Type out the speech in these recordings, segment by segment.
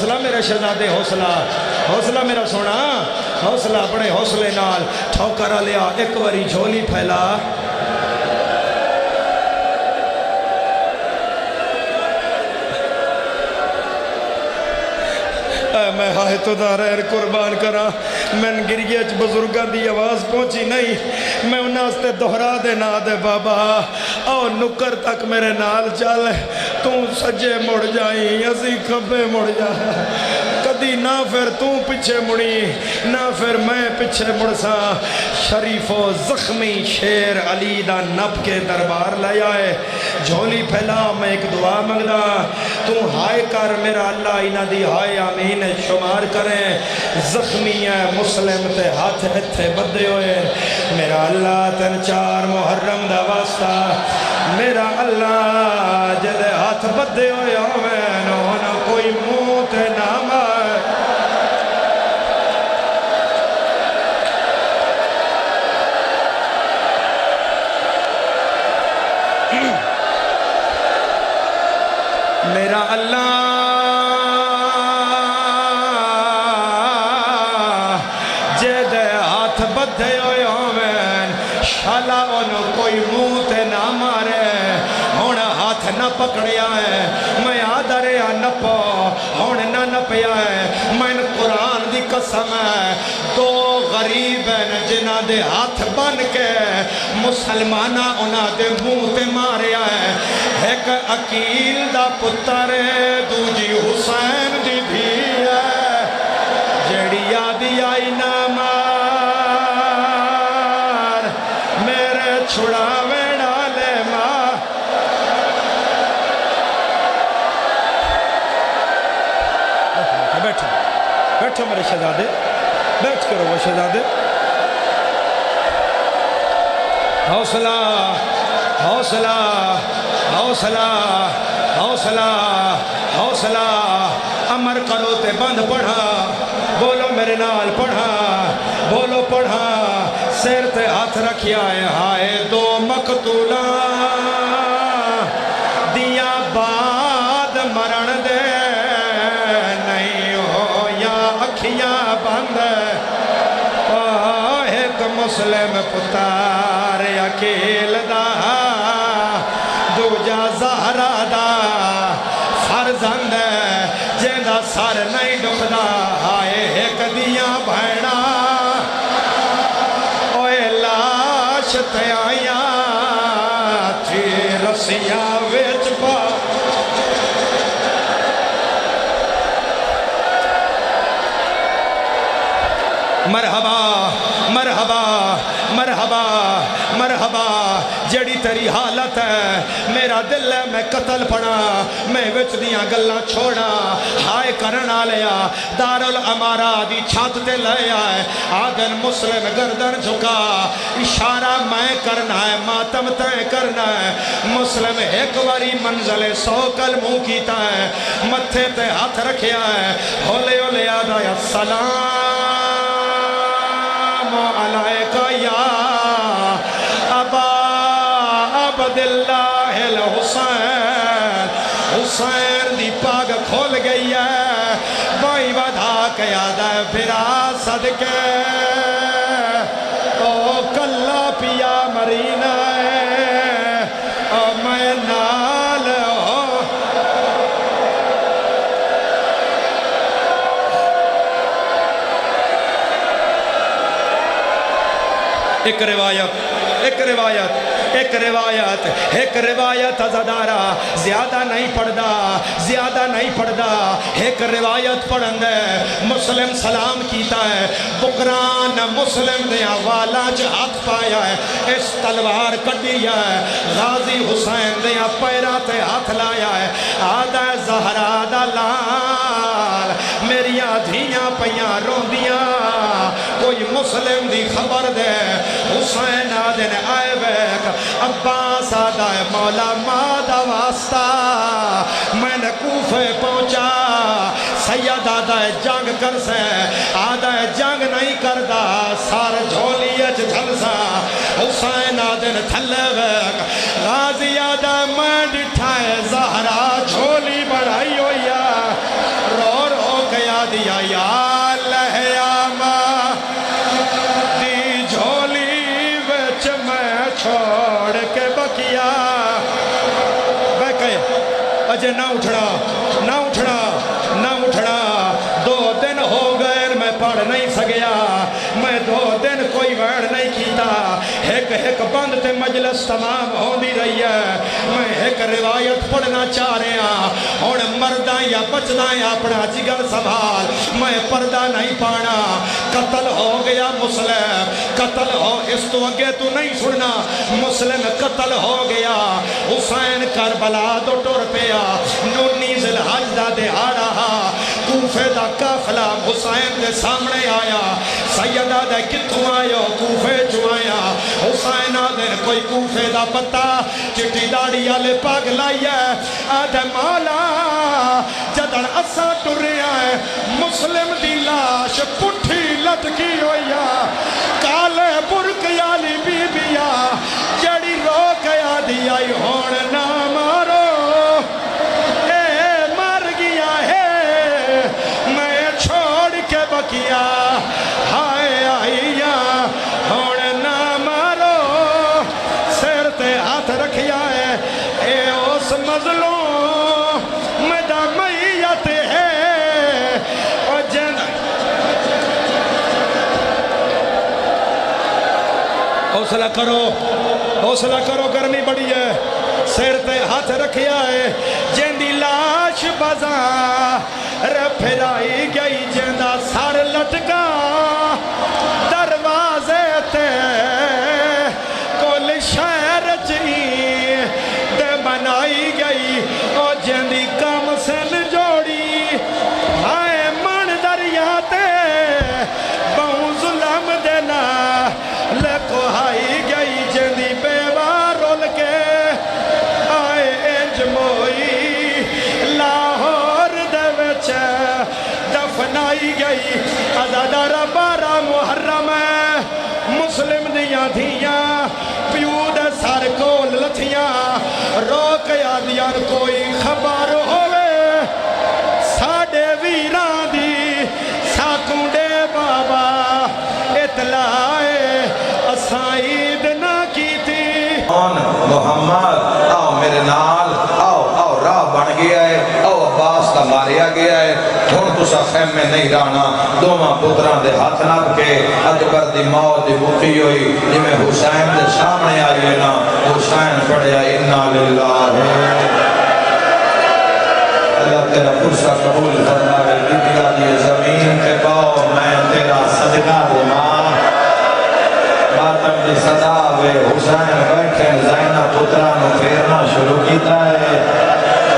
حوصلہ میرے شہزادے حوصلہ حوصلہ میرا سونا حوصلہ بڑے حوصلے نال ٹھوکر لیا ایک واری جھولی پھیلا میں ہائے تو داریر قربان کرا میں گریے بزرگاں دی آواز پہنچی نہیں میں انہاں سے دہرا دے نا دے بابا او نکر تک میرے نال چل تو سجے مڑ جائیں اسی کھبے مڑ جائیں کدی نہ پھر تو پچھے مڑی نہ پھر میں پچھے مڑ سا شریف و زخمی شیر علی دا نب کے دربار لے آئے جھولی پھیلا میں ایک دعا منگدا تو ہائے کر میرا اللہ انہ دی ہائے آمین شمار کریں زخمی ہے مسلم تے ہاتھ اتھے بدے ہوئے میرا اللہ تن 4 محرم دا واسطہ میرا اللہ جدے ہاتھ بدے ہوئے آمین ہونا کوئی منہ تے نام آئے میرا اللہ جدے ہاتھ بدے ہوئے آمین شالا انہوں کوئی منہ تے نہ مارے ہونا ہاتھ نہ پکڑیا ہے میں آدھریا نہ پا ہونا نہ نپیا ہے میں قرآن دی قسم ہے 2 غریب ہیں جنہ دے ہاتھ بن کے مسلمانہ انہاں دے منہ تے ماریا ہے ایک عقیل دا پتر ہے دوجی حسین دی بھی ہے جیڑی یادی آئی نہ مار میرے چھڑاوے ڈالے ماں بیٹھو بیٹھو میرے شہزادے بیٹھ کرو وہ شہزادے حوصلہ حوصلہ حوصلہ حوصلہ حوصلہ امر کرو تے بند پڑھا بولو میرے نال پڑھا بولو پڑھا سیر تے ہاتھ رکھیا ہے ہائے 2 مقتولاں دیا بعد مرن دے نہیں ہو یا اکھیاں بند ایک مسلم پتار اکیل دا دوجا زہرا دا فرزند جیندہ سر نہیں ڈکدا آئے ایک دیاں بھیڑا اوے لاش تے آیاں تھی رسیاں ویچ پا مرحبا مرحبا مرحبا مرحبا جڑی تیری حالت ہے میرا دل ہے میں قتل پڑا میں وچ دیاں گلاں چھوڑا ہائے کرنا لیا دارالعمارہ دی چھات تے لیا ہے آدن مسلم گردن جھکا اشارہ میں کرنا ہے ماتم تے کرنا ہے مسلم ایک واری منزل 100 کلموں کیتا ہے متھے تے ہاتھ رکھیا ہے ہولے ہولے آدھا یا سلام علیکہ یا ابا عبداللہ الحسین حسین دی پاگ کھول گئی ہے بائی بدھا کے یادہ پھرا صدقے او کلہ پیا مرینا ہے او میں نال ہو ایک روایت ازادارہ زیادہ نہیں پڑھدا ایک روایت پڑھن دے مسلم سلام کیتا ہے بکران مسلم دے والا ہاتھ پایا ہے اس تلوار کٹی ہے غازی حسین دے پیرا تے ہاتھ لایا ہے آدھا زہرا دا لال میریاں دھیاں پیاں روندیاں کوئی مسلم دی خبر دے حسین آدھن آئے بیک عباس آدھا ہے مولا مادہ واسطہ میں نے کوفے پہنچا سید آدھا ہے جنگ کر سے آدھا ہے جنگ نہیں کردہ سار جھولی اچھ جھلسا حسین آدھن تھلے بیک غازی آدھا ہے میں ڈٹھائے زہرا جھولی بڑھائی ہوئی رو رو دیا یا لہیاما دی جھولی وچ میں چھوڑ کے بکیا بے کہے اجے نہ اٹھنا نہ اٹھنا نہ اٹھنا 2 دن ہو گئے میں پڑھ نہیں سکیا میں 2 دن کوئی ویڑ نہیں کیتا ایک بند تے مجلس تمام ہوندی رہی ہے میں ایک روایت پڑھنا چاہ رہا ہوں مردہ یا بچنا یا اپنا جگر سنبھال میں پردہ نہیں پانا قتل ہو گیا مسلم قتل ہو اس تو اگے تو نہیں سننا مسلم قتل ہو گیا حسین کربلا دو ٹور پیا 19 ذی الحج دا دہاڑا کوفے دا قافلہ حسین دے سامنے آیا سیدہ دے کتھوں آیا کوفے جو آیا حسین آدھے کوئی کوفے دا پتا چٹی داڑی آلے پاگ لائی ہے آدھے مولا جدن اسا ٹریا ہے مسلم دی لاش پٹھی لٹکی ہویا کالے برک یالی بی بیا جڑی رو گیا دی آئی ہون نہ مارو اے مر گیا ہے میں چھوڑ کے بکیا ہائے آئیا ہون نہ مارو سر تے ہاتھ رکھیا ہے اے اس مظلوم میں دا میت ہے اور جن حوصلہ کرو گرمی بڑی ہے سر تے ہاتھ رکھیا ہے جن دی لاش بازار پھرائی گئی جن دا سر لٹکا دروازے تے کل شہر چی دے بنائی گئی اور جن دی کم سن جوڑی آئے من دریا تے بہوں ظلم دینا لکو آئی گئی جن دی بیوہ رول کے آئے انج موئی لاہور دے وچ دفنائی گئی ازادار 12 محرم مسلم دیاں دھیاں پیو دے سار کول لتھیاں رو کے آدیاں کوئی خبر ہوئے ساڑے ویران دی ساکونڈے بابا اطلاع اسائید نہ کی تھی محمد آؤ میرے نال آؤ راہ بن گیا ہے آؤ عباس کا ماریا گیا ہے ہن تسا خیم میں نہیں رانا دوما پتران دے ہاتھ نب کے اکبر دی موت دی بکی ہوئی جی میں حسین دے سامنے آئیے نا حسین پڑھیا انا للہ اللہ تیرا پرسہ قبول فرمائے بکیا دی زمین پہ پاؤ میں تیرا صدقہ دے ماں ماتم دی صدا وے حسین بیٹھے زینہ پترانو پھیرنا شروع کیتا ہے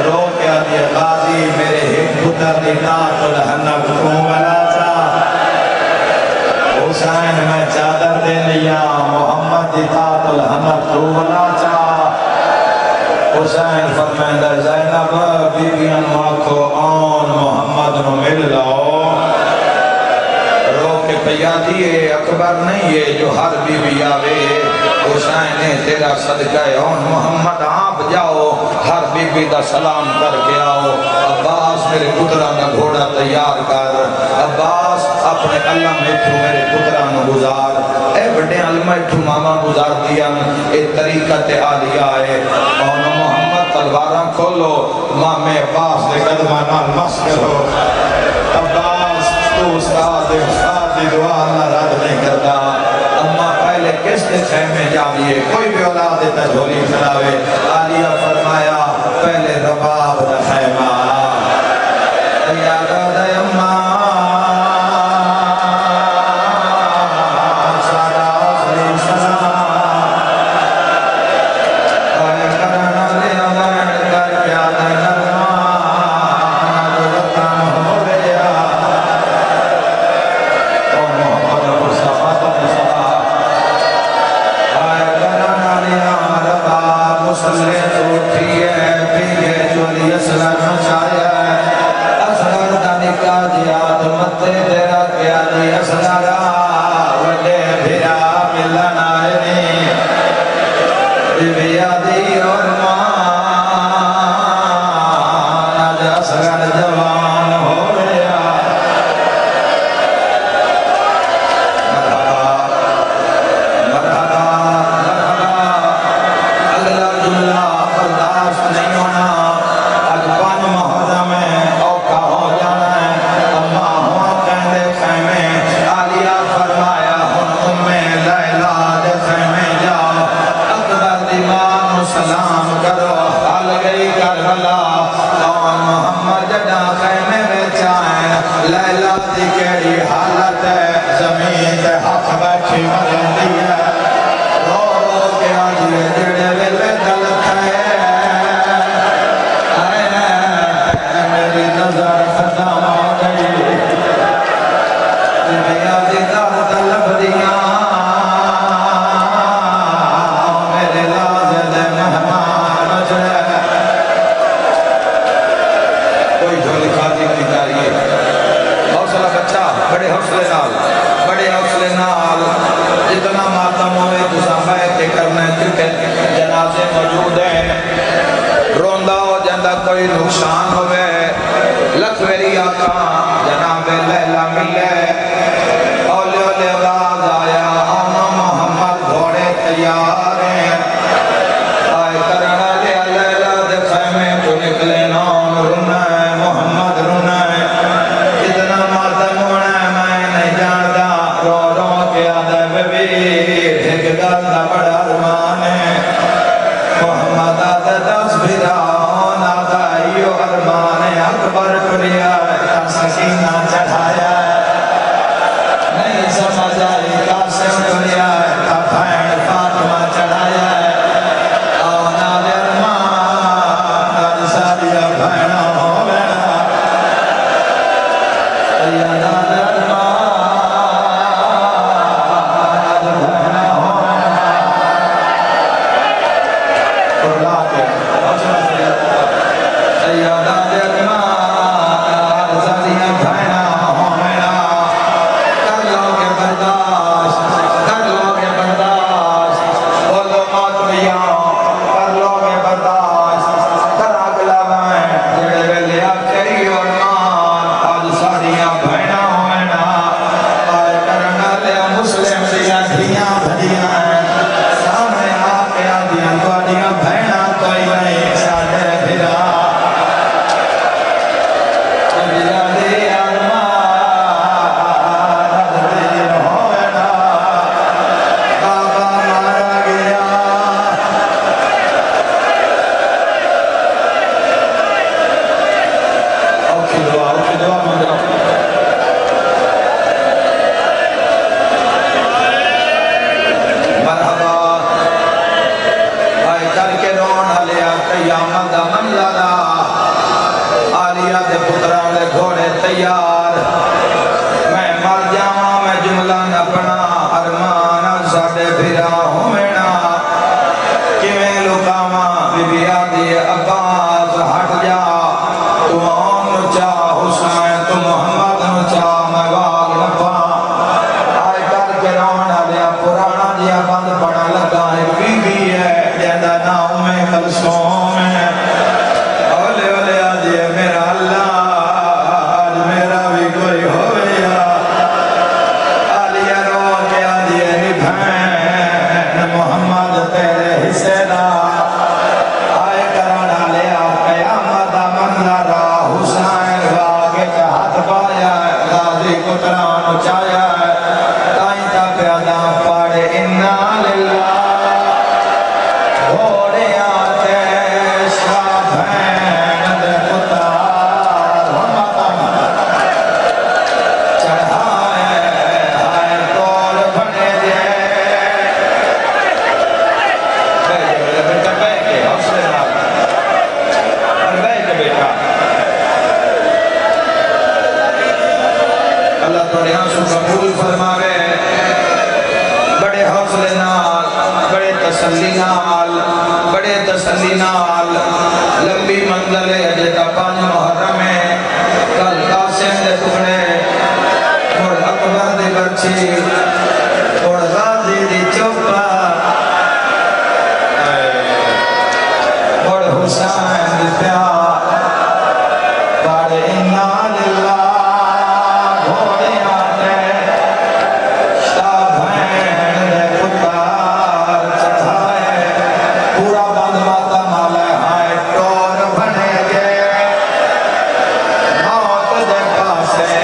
رو کیا دی قاضی میرے ہم پتر دی نات الحنب کو ملا جا حسین میں چادر دے لیا محمد دی تات الحنب کو ملا جا حسین فرمیندہ زینب بی بیان ماکو آن محمد نو مل لاؤ رو کے پیا دیئے اکبر نہیں ہے جو ہر بی بی آوے حسین تیرا صدقہ آن محمد آپ جاؤ ہر بی بی دا سلام کر کے آؤ عباس میرے پترانہ گھوڑا تیار کر عباس اپنے اللہ میٹھو میرے پترانہ گزار اے بڑے علمہ اٹھو ماما گزار دیا اے طریقت عالیہ ہے اور محمد تلواراں کھولو ماں میں عباس دے قدمانہ مسکر ہو عباس تو استاد دی دعا اللہ رد نہیں کرتا اما پہلے کس نے خیمے جاویے کوئی بھی اولاد دیتا جھولی کھلاوے عالیہ فرمایا پہلے رباب دا خیمہ تیارہ دے اممہ دی کیڑی حالت ہے زمین تے ہاتھ بیٹھی مرندی ہے رو رو کے آجیے جڑے ویلے دلت ہے میری نظر ختم ہو گئی دنیا دی در طلب دیاں میرے لازے دے مہمان اجڑے کوئی جھولی کھاتی کی داریے حوصلہ بچہ بڑے حوصلے نال جتنا ماتم ہوئے تساں بیٹھ کے کرنا ہے کیونکہ جنازے موجود ہیں روندہ ہو جاندہ کوئی نقصان ہوئے لکھ میری آقا جناب لیلہ ملے اولے اولے آواز آیا آنا محمد گھوڑے تیار ہیں آئے کرنا لیا لیلہ دے خیمے کو نکلے نام رونا ہے محمد رونا ہے اتنا ماتم ہونا ہے میں نہیں جانتا رو رو کے آدھے ببیر ایک گلدہ بڑا ارمان ہے محمد آدھے دس بھیرا ہونا تھا ایو ارمان اکبر کریا سکینہ چڑھایا نہیں سمجھ آئی قاسم کریا بھین فاطمہ چڑھایا آنا ارمان در ساریا بھینا ہو بینا ایانا ارمان در بھینا ہو بینا اللہ کے ایانا ارمان لمبی منزل ہے جیتا 5 محرم ہے کل قاسم دے ٹکڑے اور اکبر دے برچی اور غازی دی چوپا اور حسین دی پیار بڑے انا للہ گھوڑے آتے شاہ بھین دے پتار چڑھائے پورا بند ماتا مالے ہائے ٹور بنے گے موت دے پاسے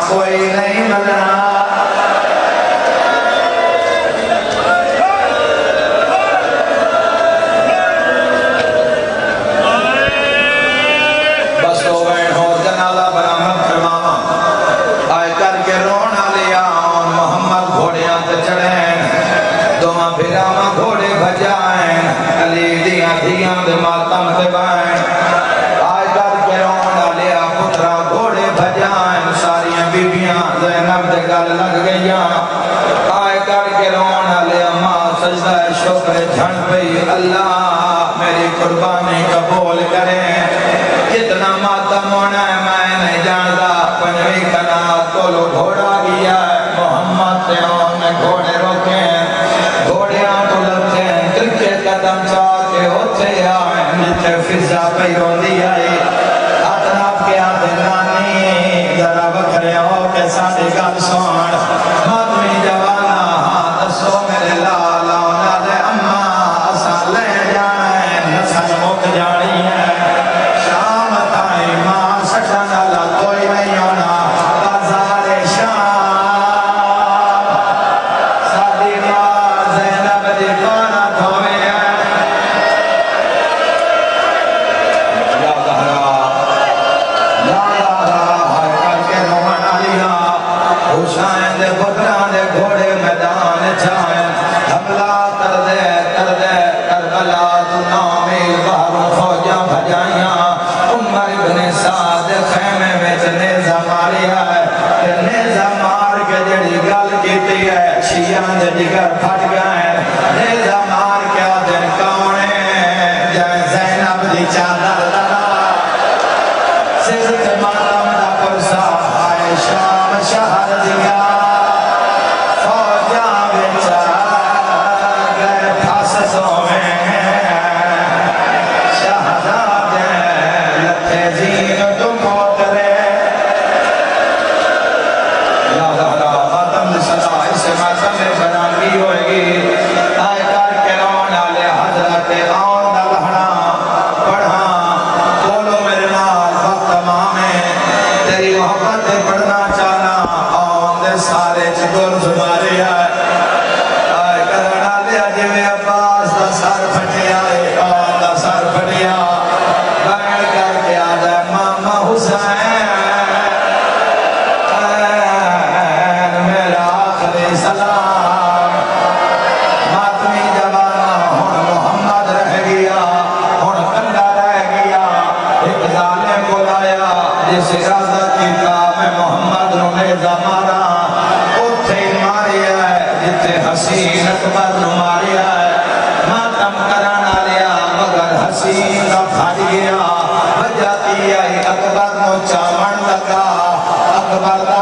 کوئی نہیں ملنا بس ہو گئے ہو جنازہ برآمد فرماوا آئے کر کے رونا لیا اور محمد گھوڑیاں تے چڑھیں دوما بھیراما گھوڑے بجائیں علی دیاں دھیاں دے ماتم تے بائیں آئے کر کے رونا لیا پترا گھوڑے بجائیں ساریاں بیبیاں زینب دے گل لگ گئیاں آئے کر کے رونا لیا ماں سجدہ شکر جھن پئی اللہ میری قربانی قبول کریں کتنا ماتم ہونا ہے میں نہیں جانتا پنجوی کنات کو لو گھوڑا گیا ہے محمد سے نے گھوڑے روکے گھوڑیاں تو لگتے ہیں دل کے قدم چاہتے ہوتے آئیں نیچے فضا پہ روندی آئی اطراف کے آدھے نانی ذرا بکھرے ہو کے ساتھ گل سوان ماتمی جوانا ہاں دسو میرے لالا اولاد اماں اسا لے جانے نسل مک جانی ہے شام تائی ماں سٹھن اللہ کوئی نہیں ہونا بازار شام سادی ماں زینب دی پانا دھوئے ہیں یا زہرا یا زہرا ہر کر کے رومن علیہ حسین دے بکران دے گھوڑے میدان جائیں حملہ کر دے کربلا تو نامیل باہروں فوجاں بھجائیاں عمر ابن سعد خیمے میں نیزہ ماریا ہے کہ نیزہ مار کے جڑی گل کیتی ہے شیعان دے جگر پھٹ گئے نیزہ مار کے آدھن کاؤنے جائے زینب دی چادر لڑا سرت ماتم دا پرسا آئے شام شہر دیا فوجاں بچا گئے پھاسسوں میں شہزادے لکھے زین تو موترے یا زہرا ماتم دی صدا اس ماتم میں برانگی ہوئے گی آئے کر کے رونا لے حضرت آن دا لہنا پڑھا بولو میرے نال وقت مامے تیری محبت پڑھنا چاہنا آن دے سارے چکر زمارے آئے آئے کرنا لیا جوے عباس دا سر پھٹیا آن دا سر پھٹیا بین کر کے آدھے ماما حسین میرا آخری سلام ماتمی جوانا ہون محمد رہ گیا ہون کنڈا رہ گیا ایک ظالم کو لایا جس ارادہ کیتا میں محمد نو نیزہ مارا اتھے ماریا ہے جتے حسین اکبر نو ماریا ہے ماتم کرانا لیا مگر حسین کا پھاڑ گیا وجہ آئی اکبر نو چاون لگا اکبر دا